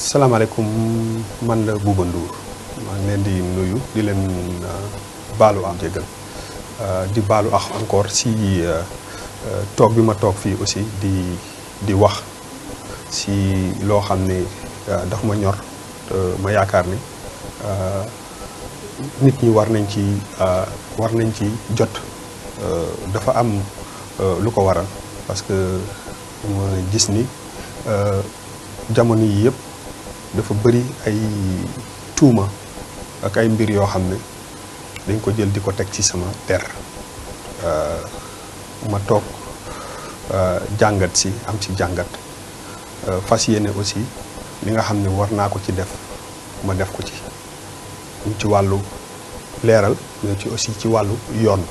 salaamaaleykum man la Bouba Ndour maa ngi leen di nuyu di leen baalu ak jégal di baalu ak encore si toog bi ma toog fii aussi di wax si loo xam ne daf ma ñor ma yaakaar ni nit ñi war nañ ci jot dafa am lu ko waral parce que ma gis ni jamono yi yëpp dafa bëri ay tuuma ak ay mbir yoo xam ne dañ ko jël di ko teg ci sama der ma toog jàngat si am ci jàngat fas yéene aussi li nga xam ne war naa ko ci def ma def ko ci wàllu leeral mais ci aussi ci wàllu yoon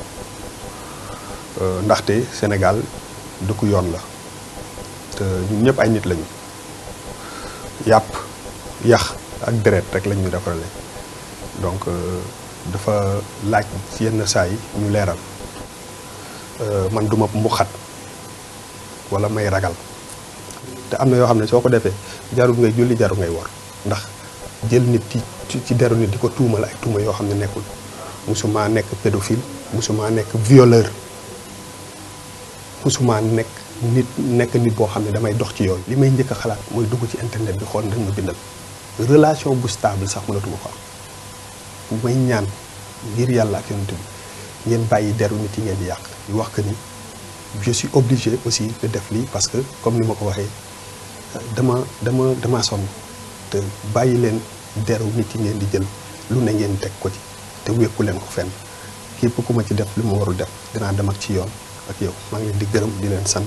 ndaxte Sénégal dëkku yoon la te ñun ñëpp ay nit lañu yàpp yax ak deret rek lañ ñu defarale donc dafa laaj yenn saa yi ñu leeral man duma mbuxat wala may ragal te am na yoo xam ne soo ko defee jarul ngay julli jarul ngay wor ndax jël nit ci deru nit di ko tuumal ay tuuma yoo xam ne nekkul musuma nekk pédophile musuma nekk violeur musuma nekk nit boo xam ne damay dox ci yooyu li may njëkk a xalaat mooy dugg ci internet bi xool dañ ma bindal relation bu stable sax mënatuma ko am may ñaan ngir yàlla ak yonent bi ngeen bàyyi deru nit yi ngeen di yàq yu wax que ni je suis obligé aussi de def lii parce que comme ni ma ko waxee dama sonn te bàyyi leen deru nit yi ngeen di jël lu ne ngeen teg ko ci te wékku leen ko fenn képp ku ma ci def lu ma warul def dinaa dem ak ci yoon ak yow maa ngi leen di gërëm di leen sant